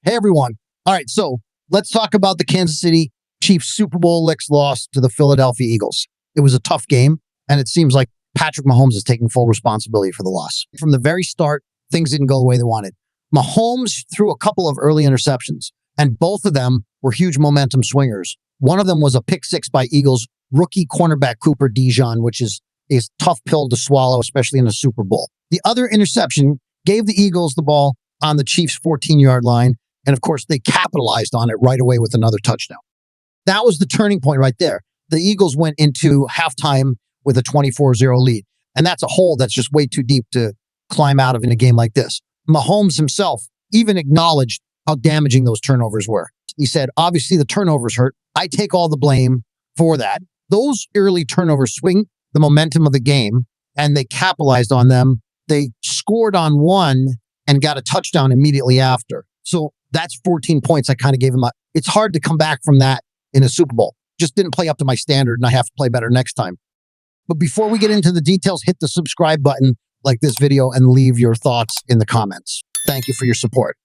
Hey, everyone. All right, so let's talk about the Kansas City Chiefs Super Bowl loss to the Philadelphia Eagles. It was a tough game, and it seems like Patrick Mahomes is taking full responsibility for the loss. From the very start, things didn't go the way they wanted. Mahomes threw a couple of early interceptions, and both of them were huge momentum swingers. One of them was a pick six by Eagles rookie cornerback Cooper DeJean, which is a tough pill to swallow, especially in a Super Bowl. The other interception gave the Eagles the ball on the Chiefs' 14-yard line, and of course, they capitalized on it right away with another touchdown. That was the turning point right there. The Eagles went into halftime with a 24-0 lead, and that's a hole that's just way too deep to climb out of in a game like this. Mahomes himself even acknowledged how damaging those turnovers were. He said, obviously, the turnovers hurt. I take all the blame for that. Those early turnovers swing the momentum of the game, and they capitalized on them. They scored on one and got a touchdown immediately after. So that's 14 points I kind of gave him. It's hard to come back from that in a Super Bowl. Just didn't play up to my standard, and I have to play better next time. But before we get into the details, hit the subscribe button like this video and leave your thoughts in the comments. Thank you for your support.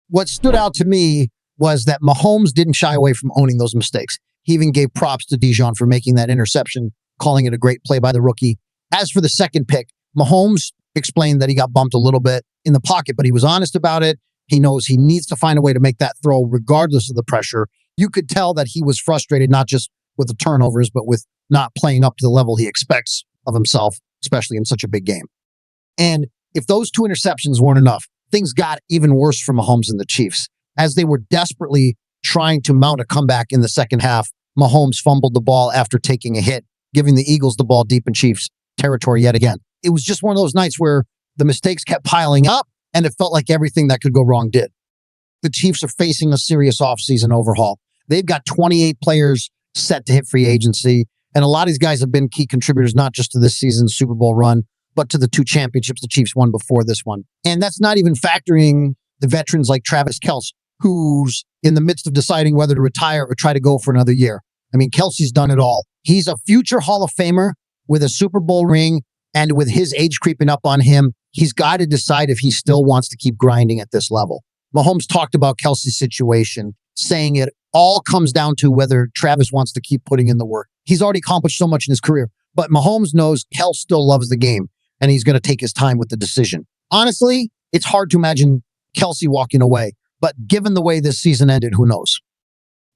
What stood out to me was that Mahomes didn't shy away from owning those mistakes. He even gave props to DeJean for making that interception, calling it a great play by the rookie. As for the second pick, Mahomes explained that he got bumped a little bit in the pocket, but he was honest about it. He knows he needs to find a way to make that throw regardless of the pressure. You could tell that he was frustrated, not just with the turnovers, but with not playing up to the level he expects of himself, especially in such a big game. And if those two interceptions weren't enough, things got even worse for Mahomes and the Chiefs. As they were desperately trying to mount a comeback in the second half, Mahomes fumbled the ball after taking a hit, giving the Eagles the ball deep in Chiefs territory yet again. It was just one of those nights where the mistakes kept piling up, and it felt like everything that could go wrong did. The Chiefs are facing a serious offseason overhaul. They've got 28 players set to hit free agency, and a lot of these guys have been key contributors, not just to this season's Super Bowl run, but to the two championships the Chiefs won before this one. And that's not even factoring the veterans like Travis Kelce, who's in the midst of deciding whether to retire or try to go for another year. I mean, Kelce's done it all. He's a future Hall of Famer with a Super Bowl ring, and with his age creeping up on him, he's got to decide if he still wants to keep grinding at this level. Mahomes talked about Kelce's situation, saying it all comes down to whether Travis wants to keep putting in the work. He's already accomplished so much in his career, but Mahomes knows Kelce still loves the game, and he's going to take his time with the decision. Honestly, it's hard to imagine Kelce walking away, but given the way this season ended, who knows?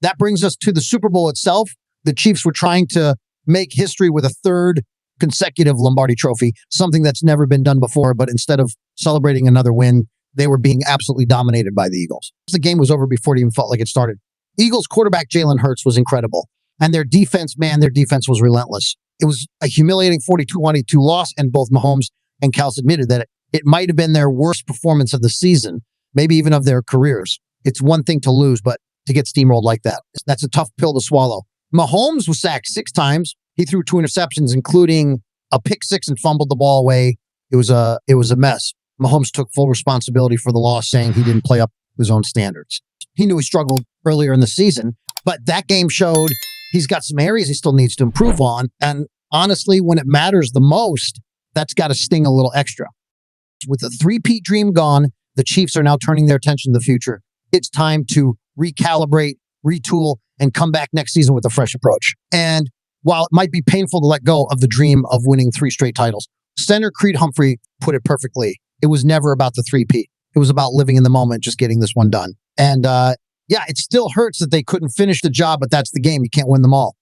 That brings us to the Super Bowl itself. The Chiefs were trying to make history with a third consecutive Lombardi trophy, something that's never been done before, but instead of celebrating another win, they were being absolutely dominated by the Eagles. The game was over before it even felt like it started. Eagles quarterback Jalen Hurts was incredible, and their defense was relentless. It was a humiliating 42-22 loss, and both Mahomes and Kelce admitted that it might have been their worst performance of the season, maybe even of their careers. It's one thing to lose, but to get steamrolled like that, that's a tough pill to swallow. Mahomes was sacked 6 times. He threw 2 interceptions, including a pick 6, and fumbled the ball away. It was a mess. Mahomes took full responsibility for the loss, saying he didn't play up to his own standards. He knew he struggled earlier in the season, but that game showed he's got some areas he still needs to improve on. And honestly, when it matters the most, that's got to sting a little extra. With the three-peat dream gone, the Chiefs are now turning their attention to the future. It's time to recalibrate, retool, and come back next season with a fresh approach. And while it might be painful to let go of the dream of winning 3 straight titles, center Creed Humphrey put it perfectly. It was never about the three-peat. It was about living in the moment, just getting this one done. And yeah, it still hurts that they couldn't finish the job, but that's the game. You can't win them all.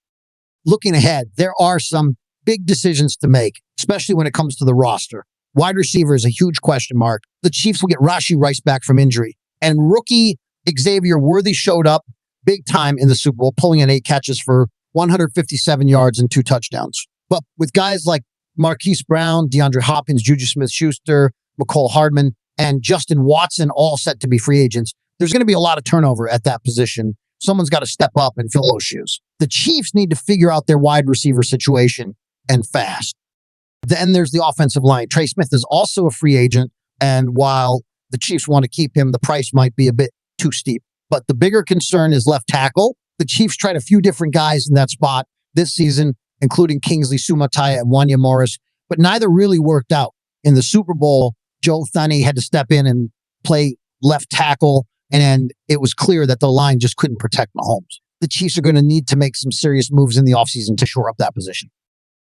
Looking ahead, there are some big decisions to make, especially when it comes to the roster. Wide receiver is a huge question mark. The Chiefs will get Rashee Rice back from injury. And rookie Xavier Worthy showed up big time in the Super Bowl, pulling in 8 catches for 157 yards and 2 touchdowns. But with guys like Marquise Brown, DeAndre Hopkins, Juju Smith-Schuster, McCole Hardman, and Justin Watson all set to be free agents, there's going to be a lot of turnover at that position. Someone's got to step up and fill those shoes. The Chiefs need to figure out their wide receiver situation, and fast. Then there's the offensive line. Trey Smith is also a free agent, and while the Chiefs want to keep him, the price might be a bit too steep. But the bigger concern is left tackle. The Chiefs tried a few different guys in that spot this season, including Kingsley Sumatai and Wanya Morris, but neither really worked out. In the Super Bowl, Joe Thuney had to step in and play left tackle, And it was clear that the line just couldn't protect Mahomes. The Chiefs are going to need to make some serious moves in the offseason to shore up that position.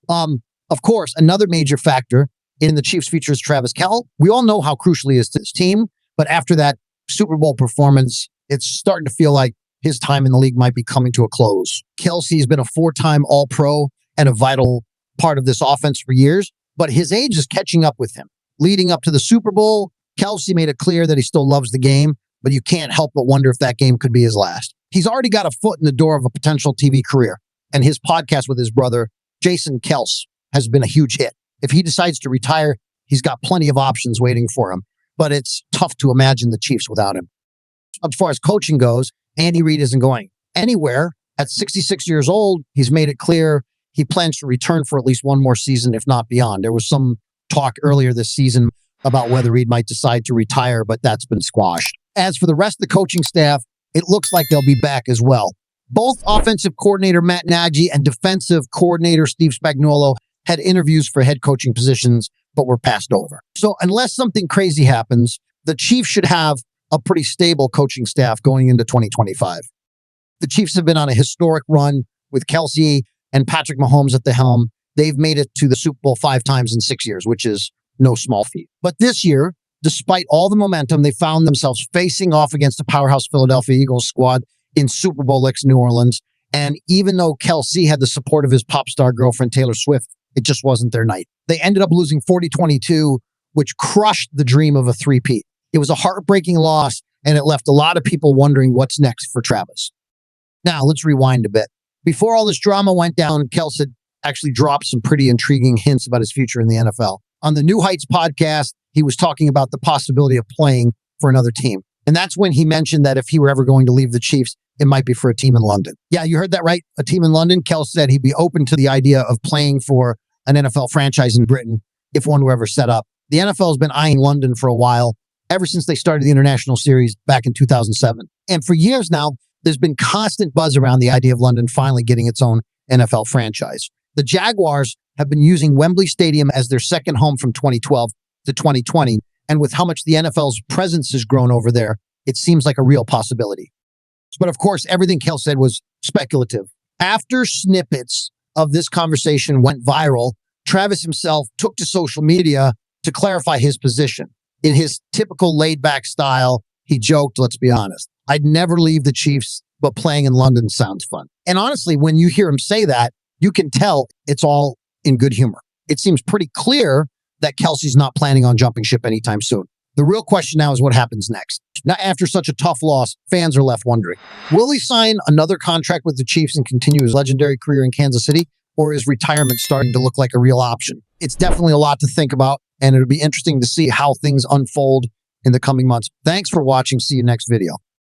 Of course, another major factor in the Chiefs' future is Travis Kelce. We all know how crucial he is to this team, but after that Super Bowl performance, it's starting to feel like his time in the league might be coming to a close. Kelce's been a 4-time All-Pro and a vital part of this offense for years, but his age is catching up with him. Leading up to the Super Bowl, Kelce made it clear that he still loves the game, but you can't help but wonder if that game could be his last. He's already got a foot in the door of a potential TV career, and his podcast with his brother, Jason Kelce, has been a huge hit. If he decides to retire, he's got plenty of options waiting for him, but it's tough to imagine the Chiefs without him. As far as coaching goes, Andy Reid isn't going anywhere. At 66 years old, he's made it clear he plans to return for at least one more season, if not beyond. There was some talk earlier this season about whether Reid might decide to retire, but that's been squashed. As for the rest of the coaching staff, it looks like they'll be back as well. Both offensive coordinator Matt Nagy and defensive coordinator Steve Spagnuolo had interviews for head coaching positions, but were passed over. So unless something crazy happens, the Chiefs should have a pretty stable coaching staff going into 2025. The Chiefs have been on a historic run with Kelce and Patrick Mahomes at the helm. They've made it to the Super Bowl 5 times in 6 years, which is no small feat. But this year, despite all the momentum, they found themselves facing off against the powerhouse Philadelphia Eagles squad in Super Bowl X New Orleans. And even though Kelce had the support of his pop star girlfriend Taylor Swift, it just wasn't their night. They ended up losing 40-22, which crushed the dream of a three-peat. It was a heartbreaking loss, and it left a lot of people wondering what's next for Travis. Now, let's rewind a bit. Before all this drama went down, Kelce had actually dropped some pretty intriguing hints about his future in the NFL. On the New Heights podcast, he was talking about the possibility of playing for another team. And that's when he mentioned that if he were ever going to leave the Chiefs, it might be for a team in London. Yeah, you heard that right. A team in London. Kelce said he'd be open to the idea of playing for an NFL franchise in Britain if one were ever set up. The NFL has been eyeing London for a while, ever since they started the international series back in 2007. And for years now, there's been constant buzz around the idea of London finally getting its own NFL franchise. The Jaguars have been using Wembley Stadium as their second home from 2012 to 2020. And with how much the NFL's presence has grown over there, it seems like a real possibility. But of course, everything Kelce said was speculative. After snippets of this conversation went viral, Travis himself took to social media to clarify his position. In his typical laid-back style, he joked, let's be honest, I'd never leave the Chiefs, but playing in London sounds fun. And honestly, when you hear him say that, you can tell it's all in good humor. It seems pretty clear that Kelce's not planning on jumping ship anytime soon. The real question now is what happens next. Now, after such a tough loss, fans are left wondering, will he sign another contract with the Chiefs and continue his legendary career in Kansas City, or is retirement starting to look like a real option? It's definitely a lot to think about, and it'll be interesting to see how things unfold in the coming months. Thanks for watching. See you next video.